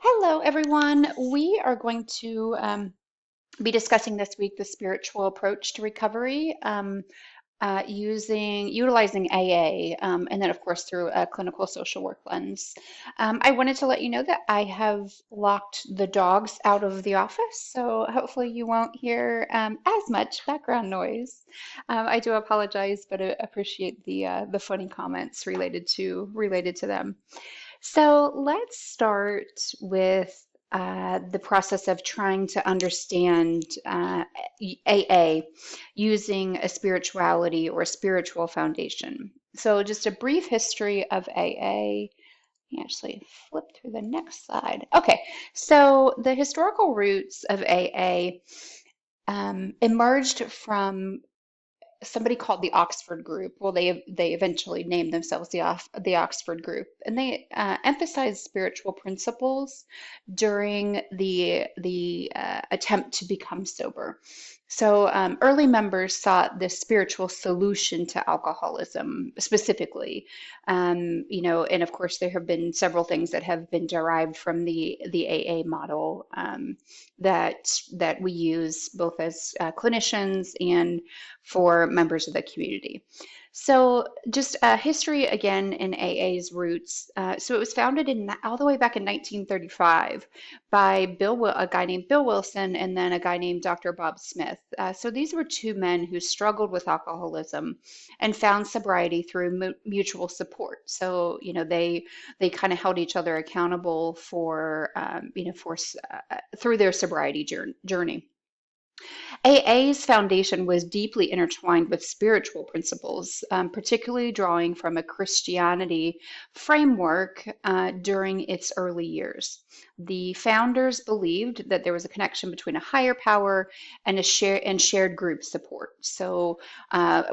Hello, everyone. We are going to be discussing this week the spiritual approach to recovery utilizing AA, and then, of course, through a clinical social work lens. I wanted to let you know that I have locked the dogs out of the office, so hopefully you won't hear as much background noise. I do apologize, but I appreciate the funny comments related to them. So let's start with the process of trying to understand AA using a spirituality or a spiritual foundation. So, just a brief history of AA. Let me actually flip through the next slide. Okay, so the historical roots of AA emerged from somebody called the Oxford Group. Well, they eventually named themselves the Oxford Group, and they emphasized spiritual principles during the attempt to become sober. So early members sought this spiritual solution to alcoholism specifically, and of course there have been several things that have been derived from the AA model that we use both as clinicians and for members of the community. So, just history again in AA's roots. So, it was founded all the way back in 1935 by a guy named Bill Wilson and then a guy named Dr. Bob Smith. So, these were two men who struggled with alcoholism and found sobriety through mutual support. So, they kind of held each other accountable through their sobriety journey. AA's foundation was deeply intertwined with spiritual principles, particularly drawing from a Christianity framework during its early years. The founders believed that there was a connection between a higher power and shared group support. So,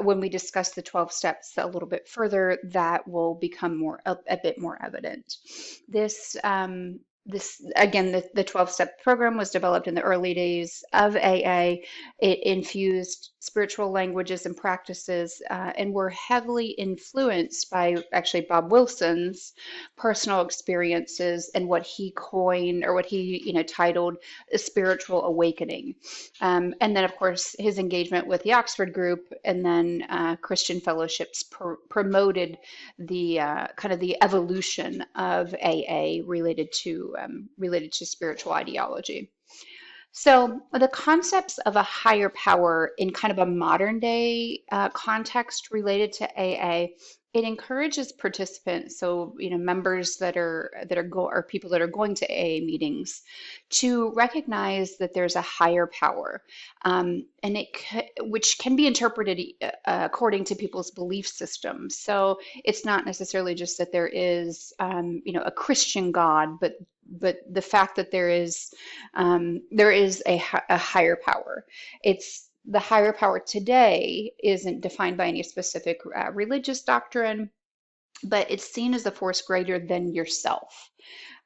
when we discuss the 12 steps a little bit further, that will become a bit more evident. This this again, the 12-step program was developed in the early days of AA. It infused spiritual languages and practices and were heavily influenced by actually Bob Wilson's personal experiences and what he coined or what he titled a spiritual awakening. And then, of course, his engagement with the Oxford Group and then Christian Fellowships promoted the kind of the evolution of AA related to spiritual ideology. So the concepts of a higher power in kind of a modern day context related to AA, it encourages participants, so members or people that are going to AA meetings, to recognize that there's a higher power, and which can be interpreted according to people's belief systems. So it's not necessarily just that there is a Christian God, but the fact that there is a higher power. It's the higher power today isn't defined by any specific religious doctrine, but it's seen as a force greater than yourself.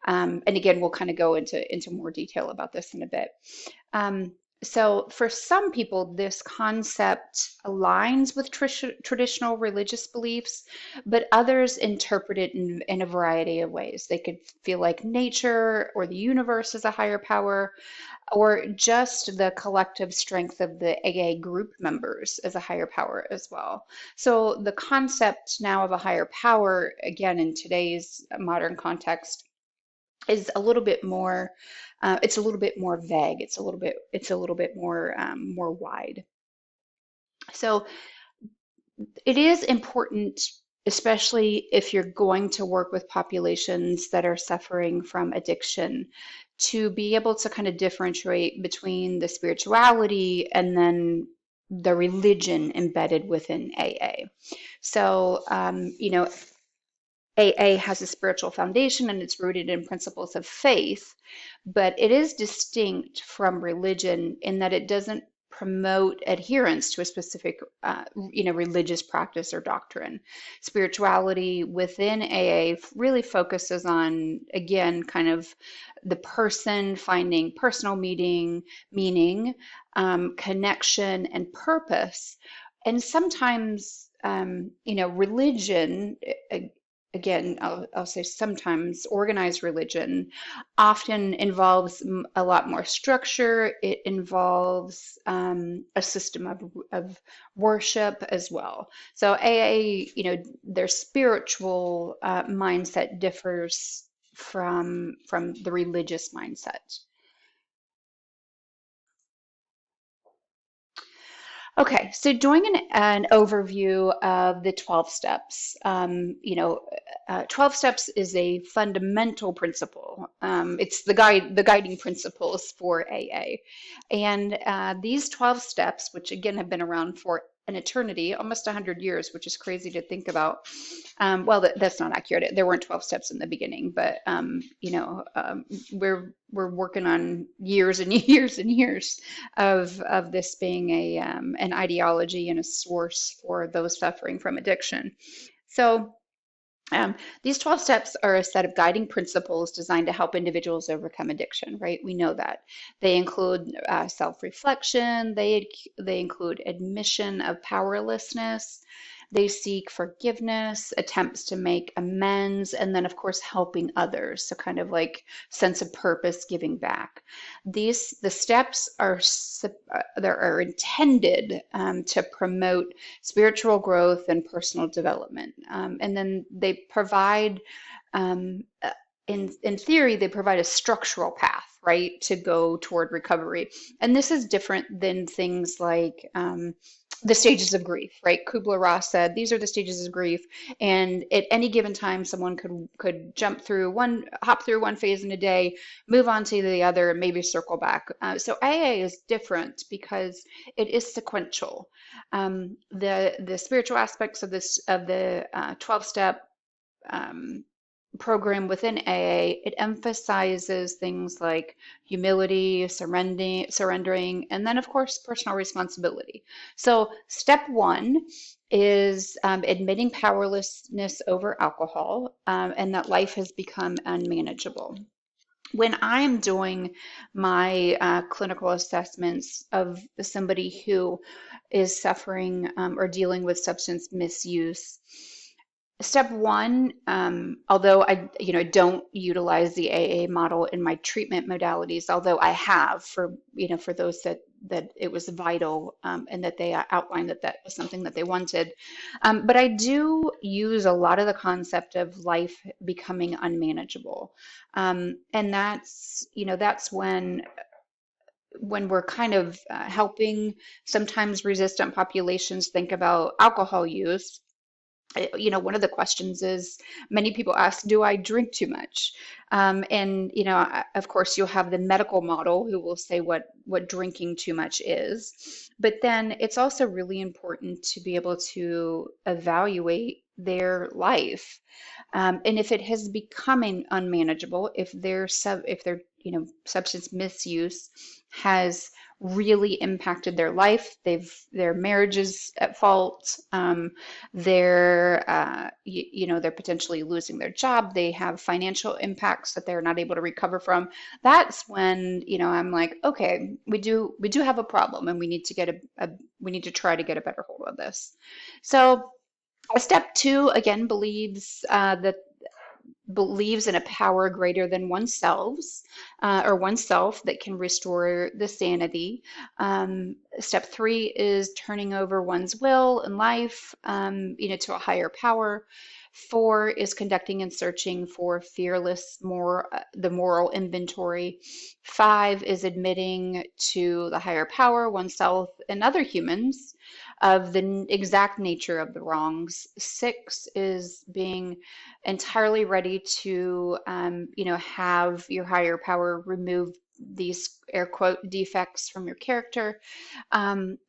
And again, we'll kind of go into more detail about this in a bit. So for some people, this concept aligns with traditional religious beliefs, but others interpret it in a variety of ways. They could feel like nature or the universe is a higher power, or just the collective strength of the AA group members as a higher power as well. So the concept now of a higher power, again, in today's modern context, is a little bit more it's a little bit more vague. It's a little bit more wide. So it is important, especially if you're going to work with populations that are suffering from addiction, to be able to kind of differentiate between the spirituality and then the religion embedded within AA. So, AA has a spiritual foundation and it's rooted in principles of faith, but it is distinct from religion in that it doesn't promote adherence to a specific, religious practice or doctrine. Spirituality within AA really focuses on, again, kind of the person finding personal meaning, connection, and purpose. And sometimes, religion again, I'll say sometimes organized religion often involves a lot more structure. It involves a system of worship as well. So AA, their spiritual mindset differs from the religious mindset. Okay, so doing an overview of the 12 steps. 12 steps is a fundamental principle. It's the guiding principles for AA. And these 12 steps, which again have been around for an eternity, almost 100 years, which is crazy to think about. Well, that's not accurate. There weren't 12 steps in the beginning, but we're working on years and years and years of this being an ideology and a source for those suffering from addiction. So these 12 steps are a set of guiding principles designed to help individuals overcome addiction, right? We know that. They include self-reflection, they include admission of powerlessness, they seek forgiveness, attempts to make amends, and then, of course, helping others. So, kind of like sense of purpose, giving back. The steps are intended to promote spiritual growth and personal development. And then they provide, in theory, they provide a structural path, right, to go toward recovery. And this is different than things like the stages of grief, right? Kubler-Ross said these are the stages of grief, and at any given time, someone could hop through one phase in a day, move on to the other, and maybe circle back. So AA is different because it is sequential. The spiritual aspects of the 12-step program within AA, it emphasizes things like humility, surrendering, and then, of course, personal responsibility. So, step one is admitting powerlessness over alcohol and that life has become unmanageable. When I'm doing my clinical assessments of somebody who is suffering or dealing with substance misuse, step one, although don't utilize the AA model in my treatment modalities, although I have for those that it was vital and that they outlined that was something that they wanted. But I do use a lot of the concept of life becoming unmanageable. And that's when we're kind of helping sometimes resistant populations think about alcohol use. One of the questions is many people ask, do I drink too much? And of course, you'll have the medical model who will say what drinking too much is. But then it's also really important to be able to evaluate their life. And if it has becoming unmanageable, if their substance misuse has really impacted their life, their marriage is at fault, they're potentially losing their job, they have financial impacts that they're not able to recover from. That's when I'm like, okay, we do have a problem, and we need to try to get a better hold of this. So step two again believes in a power greater than oneself that can restore the sanity. Step three is turning over one's will and life, to a higher power. Four is conducting and searching for the moral inventory. Five is admitting to the higher power, oneself, and other humans of the exact nature of the wrongs. Six is being entirely ready to, have your higher power remove these air quote defects from your character.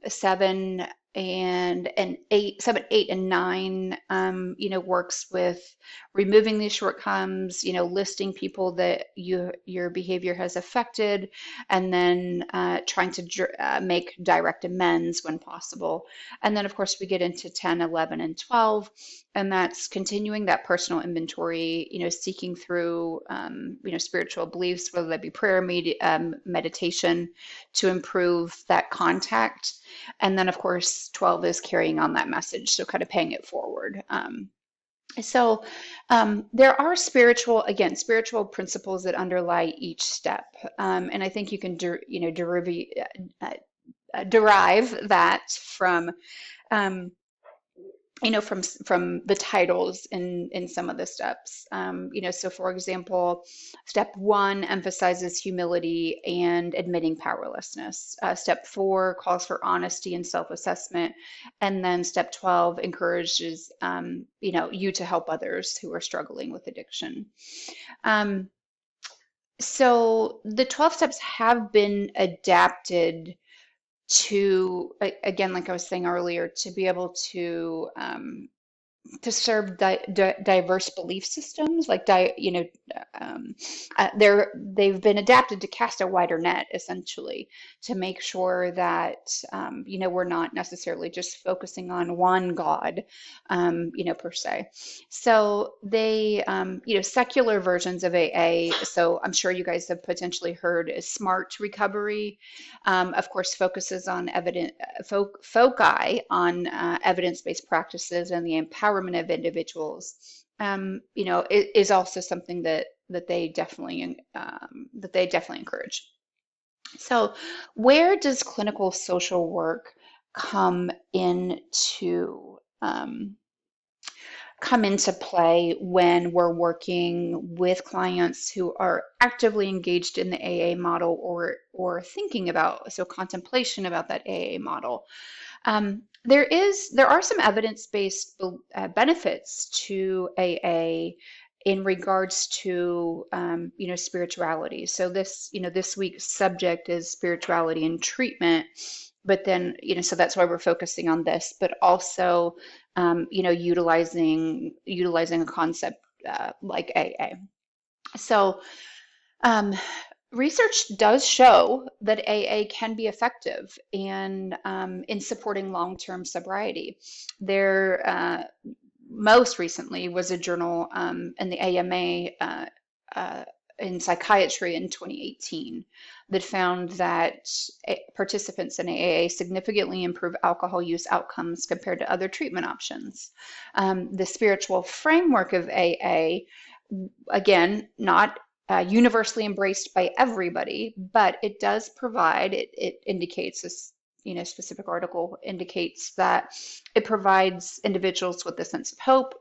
Seven and eight, seven, eight, and nine, works with removing these shortcomings, listing people that your behavior has affected, and then trying to make direct amends when possible. And then, of course, we get into 10, 11, and 12, and that's continuing that personal inventory, seeking through, spiritual beliefs, whether that be prayer, meditation, to improve that contact. And then, of course, 12 is carrying on that message, so kind of paying it forward. So there are spiritual principles that underlie each step, and I think you can, uh, derive that from um, from the titles in some of the steps. So for example, step one emphasizes humility and admitting powerlessness. Step four calls for honesty and self-assessment, and then step 12 encourages you to help others who are struggling with addiction. Um, so the 12 steps have been adapted to, again, like I was saying earlier, to be able to serve diverse belief systems, like um, they've been adapted to cast a wider net, essentially, to make sure that we're not necessarily just focusing on one God, per se. So secular versions of AA. So I'm sure you guys have potentially heard is SMART recovery. Of course, focuses on foci on evidence-based practices and the empowerment of individuals. Is also something that they definitely encourage. So, where does clinical social work come into um, come into play when we're working with clients who are actively engaged in the AA model, or thinking about, so contemplation about that AA model? There are some evidence-based benefits to AA in regards to spirituality. So this week's subject is spirituality and treatment, but then so that's why we're focusing on this, but also utilizing a concept like AA. So um, research does show that AA can be effective in supporting long-term sobriety. There, most recently was a journal in the AMA in psychiatry in 2018 that found that participants in AA significantly improve alcohol use outcomes compared to other treatment options. The spiritual framework of AA, again, not universally embraced by everybody, but it does provide, it indicates this, specific article indicates that it provides individuals with a sense of hope,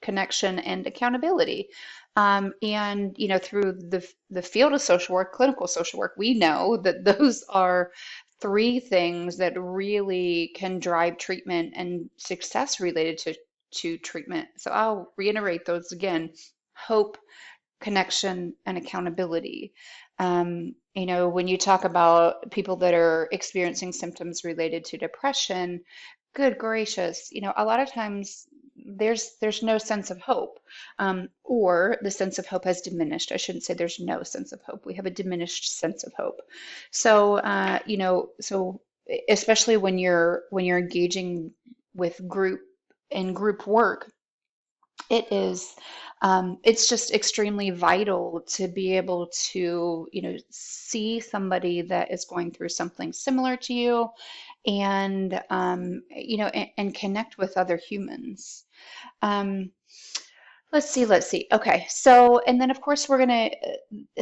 connection, and accountability. And through the field of social work, clinical social work, we know that those are three things that really can drive treatment and success related to treatment. So I'll reiterate those again: hope, connection, and accountability. When you talk about people that are experiencing symptoms related to depression, good gracious, a lot of times there's no sense of hope, or the sense of hope has diminished. I shouldn't say there's no sense of hope. We have a diminished sense of hope. So, especially when you're engaging with group work, it's just extremely vital to be able to see somebody that is going through something similar to you, and connect with other humans. um, let's see. Okay, so, and then of course we're going to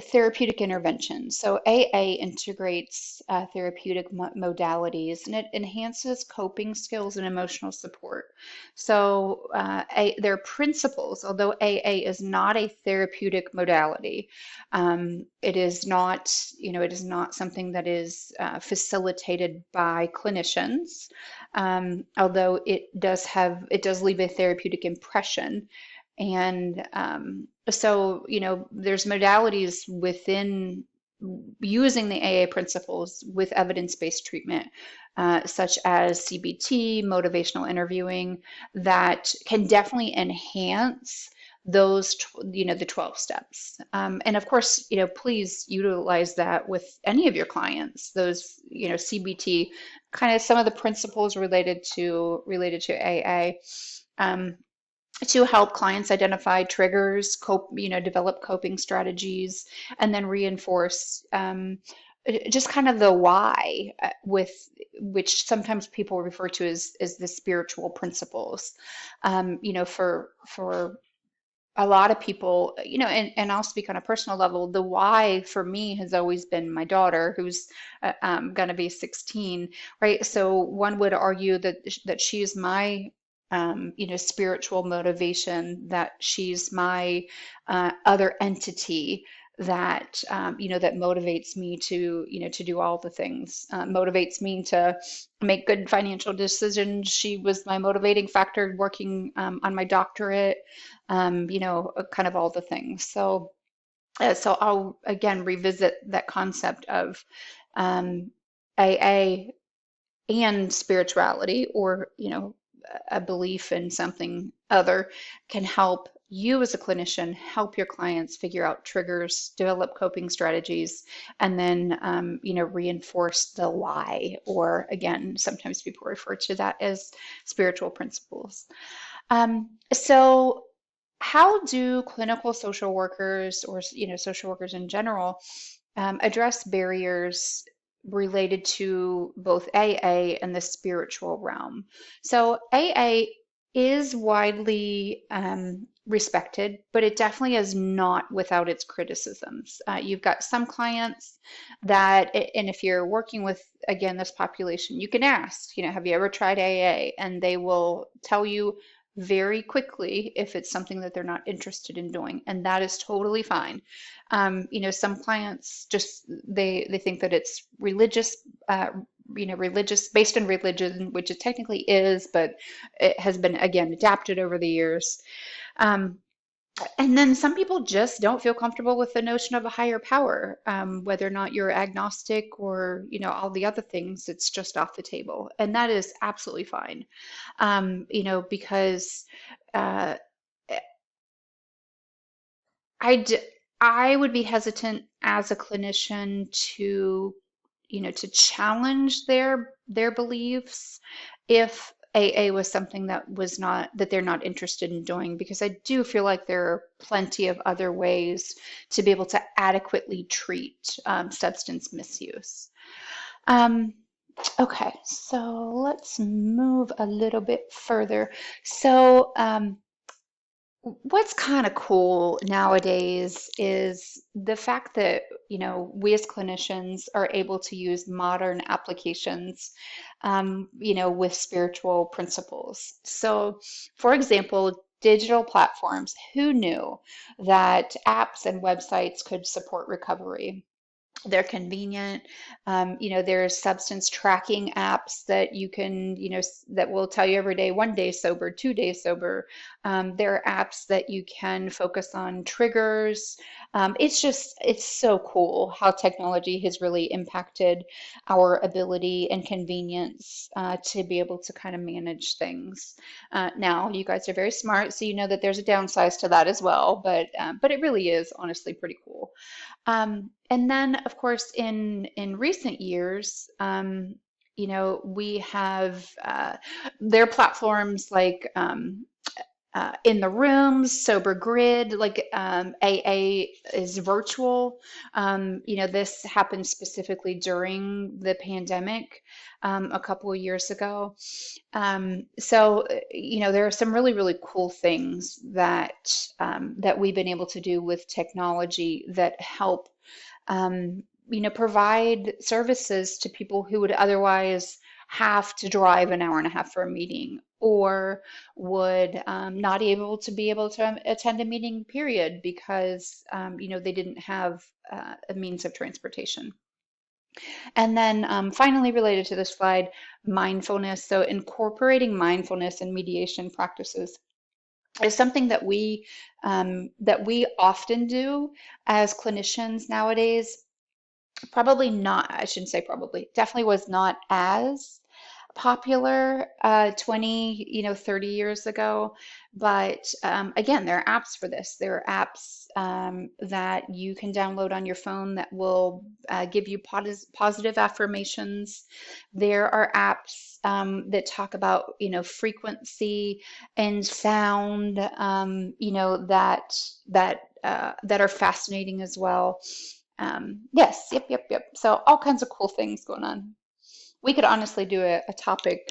therapeutic intervention. So AA integrates therapeutic modalities, and it enhances coping skills and emotional support. So their principles, although AA is not a therapeutic modality, it is not something that is facilitated by clinicians, although it does leave a therapeutic impression. And so, there's modalities within using the AA principles with evidence-based treatment, such as CBT, motivational interviewing, that can definitely enhance the 12 steps. And of course, please utilize that with any of your clients. Those, CBT, kind of some of the principles related to AA. To help clients identify triggers, develop coping strategies, and then reinforce just kind of the why, with which sometimes people refer to as the spiritual principles. For a lot of people, and I'll speak on a personal level, the why for me has always been my daughter, who's going to be 16, right? So one would argue that she's my spiritual motivation, that she's my other entity that that motivates me to do all the things, motivates me to make good financial decisions. She was my motivating factor working on my doctorate, kind of all the things. So I'll again revisit that concept of um, AA and spirituality, or a belief in something other, can help you as a clinician help your clients figure out triggers, develop coping strategies, and then reinforce the why, or again, sometimes people refer to that as spiritual principles. So how do clinical social workers, or social workers in general, address barriers related to both AA and the spiritual realm? So AA is widely respected, but it definitely is not without its criticisms. You've got some clients that, and if you're working with, again, this population, you can ask, have you ever tried AA? And they will tell you very quickly if it's something that they're not interested in doing, and that is totally fine. Some clients just they think that it's religious, religious, based in religion, which it technically is, but it has been again adapted over the years. Um, and then some people just don't feel comfortable with the notion of a higher power, whether or not you're agnostic or, all the other things, it's just off the table. And that is absolutely fine, because uh, I, d- I would be hesitant as a clinician to, to challenge their beliefs if AA was something that they're not interested in doing, because I do feel like there are plenty of other ways to be able to adequately treat substance misuse. Um, okay, so let's move a little bit further. So, what's kind of cool nowadays is the fact that, we as clinicians are able to use modern applications, with spiritual principles. So, for example, digital platforms, who knew that apps and websites could support recovery? They're convenient. There's substance tracking apps that you can, that will tell you every day, 1 day sober, 2 days sober. There are apps that you can focus on triggers. It's so cool how technology has really impacted our ability and convenience to be able to kind of manage things. Now, you guys are very smart, so you know that there's a downside to that as well, but it really is honestly pretty cool. And then, of course, in recent years, we have their platforms like In the Rooms, Sober Grid, like AA is virtual. This happened specifically during the pandemic a couple of years ago. There are some really, really cool things that we've been able to do with technology that help provide services to people who would otherwise have to drive an hour and a half for a meeting, or would not be able to attend a meeting, period, because they didn't have a means of transportation. And then finally, related to this slide, mindfulness. So incorporating mindfulness and mediation practices is something that we often do as clinicians nowadays. Probably not, I shouldn't say probably, definitely was not as popular 20, 30 years ago. But again, there are apps for this. There are apps that you can download on your phone that will give you positive affirmations. There are apps that talk about, frequency and sound, that are fascinating as well. Yes, yep. So all kinds of cool things going on. We could honestly do a topic,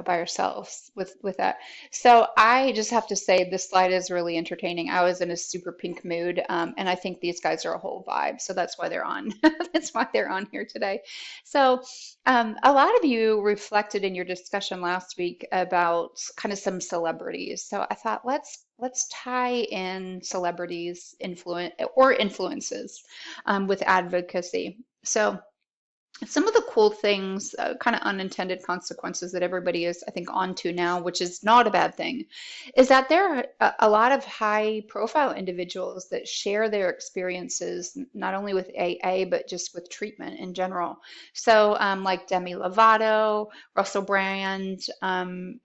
by ourselves with that. So I just have to say this slide is really entertaining. I was in a super pink mood, and I think these guys are a whole vibe. So that's why they're on. That's why they're on here today. So a lot of you reflected in your discussion last week about kind of some celebrities. So I thought let's tie in celebrities influences with advocacy. So some of the cool things, kind of unintended consequences that everybody is, I think, onto now, which is not a bad thing, is that there are a lot of high profile individuals that share their experiences, not only with AA, but just with treatment in general. So, like Demi Lovato, Russell Brand, and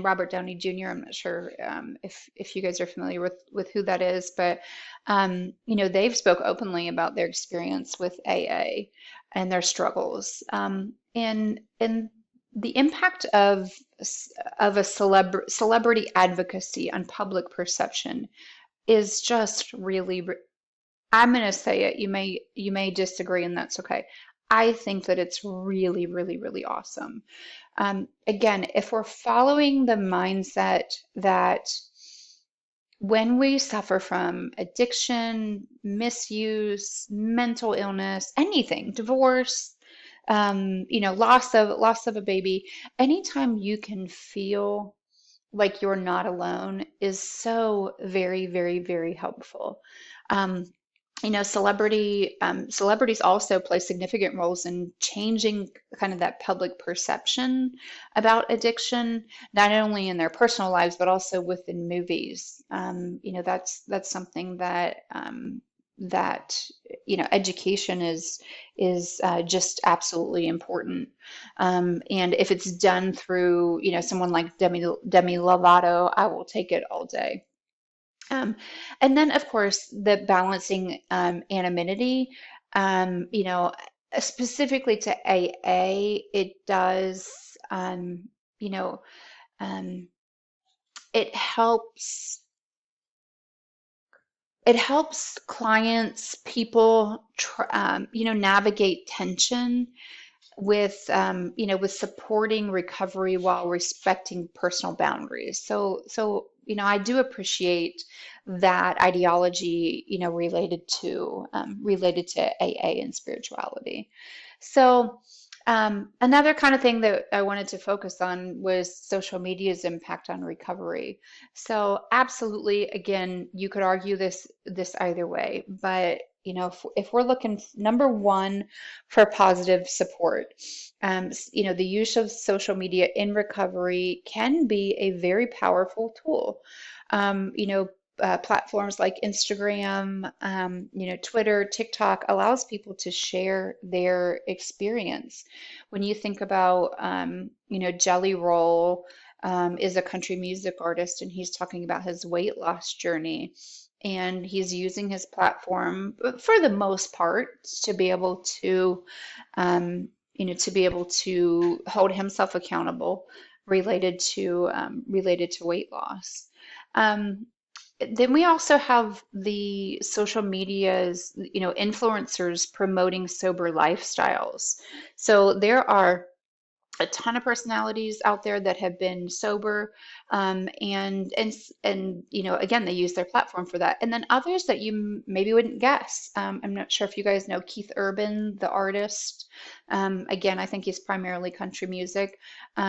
Robert Downey Jr. I'm not sure if you guys are familiar with who that is, but they've spoke openly about their experience with AA and their struggles. And the impact of a celebrity advocacy on public perception is just really, I'm going to say it. You may disagree, and that's okay. I think that it's really, really, really awesome. Again, if we're following the mindset that when we suffer from addiction, misuse, mental illness, anything, divorce, loss of a baby, anytime you can feel like you're not alone is so very, very, very helpful. Um, celebrities also play significant roles in changing kind of that public perception about addiction, not only in their personal lives, but also within movies. That's something that education is just absolutely important. And if it's done through, someone like Demi Lovato, I will take it all day. Um, and then, of course, the balancing anonymity, specifically to AA, it does, you know, um, it helps. It helps clients, people, navigate tension with supporting recovery while respecting personal boundaries. So I do appreciate that ideology, related to AA and spirituality. So another kind of thing that I wanted to focus on was social media's impact on recovery. So absolutely, again, you could argue this either way, but if we're looking number one for positive support, the use of social media in recovery can be a very powerful tool. Platforms like Instagram, Twitter, TikTok allows people to share their experience. When you think about, Jelly Roll is a country music artist, and he's talking about his weight loss journey. And he's using his platform, for the most part, to be able to hold himself accountable related to weight loss. Um, then we also have the social medias, influencers promoting sober lifestyles. So there are a ton of personalities out there that have been sober, and again, they use their platform for that. And then others that you maybe wouldn't guess. I'm not sure if you guys know Keith Urban, the artist. Again, I think he's primarily country music.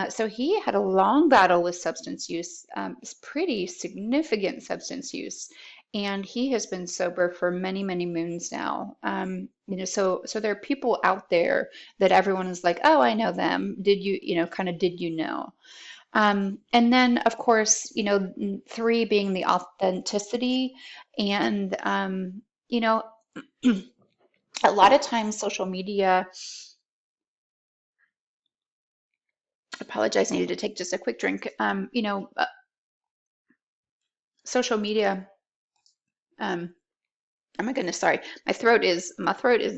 So he had a long battle with substance use, it's pretty significant substance use, and he has been sober for many, many moons now. So there are people out there that everyone is like, oh, I know them. Did you know? And then, of course, three being the authenticity. And, a lot of times social media, I apologize, I needed to take just a quick drink. Social media, um, oh my goodness, sorry. My throat is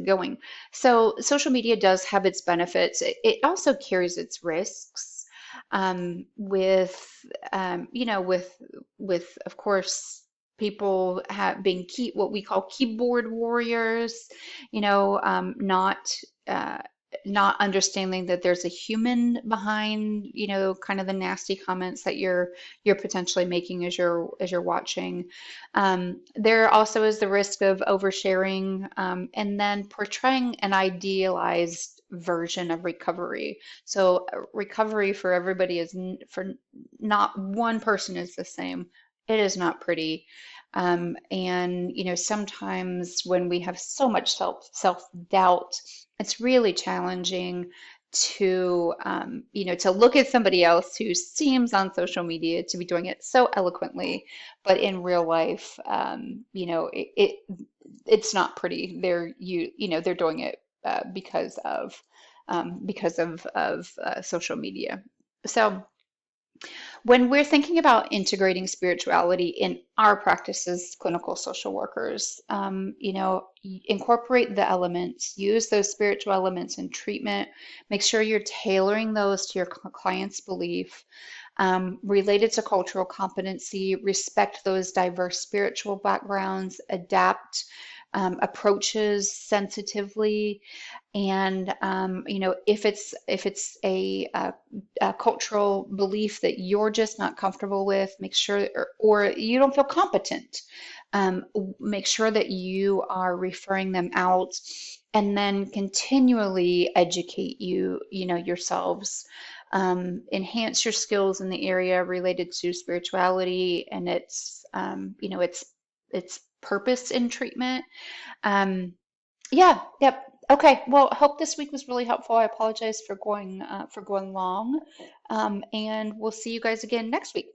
going. So social media does have its benefits. It also carries its risks, with of course, people being what we call keyboard warriors, you know, uh, not understanding that there's a human behind, you know, kind of the nasty comments that you're potentially making as you're watching. There also is the risk of oversharing, and then portraying an idealized version of recovery. So recovery for everybody for not one person is the same. It is not pretty. And you know, sometimes when we have so much self-doubt, it's really challenging to you know, to look at somebody else who seems on social media to be doing it so eloquently, but in real life, you know, it's not pretty. You know, they're doing it because of social media. So when we're thinking about integrating spirituality in our practice as clinical social workers, you know, incorporate the elements, use those spiritual elements in treatment, make sure you're tailoring those to your client's belief. Related to cultural competency, respect those diverse spiritual backgrounds, adapt approaches sensitively, and you know, if it's a cultural belief that you're just not comfortable with, make sure, or you don't feel competent, make sure that you are referring them out, and then continually educate you know, yourselves. Enhance your skills in the area related to spirituality and its you know, its purpose in treatment. Um, yeah, yep. Okay. Well, I hope this week was really helpful. I apologize for going long. And we'll see you guys again next week.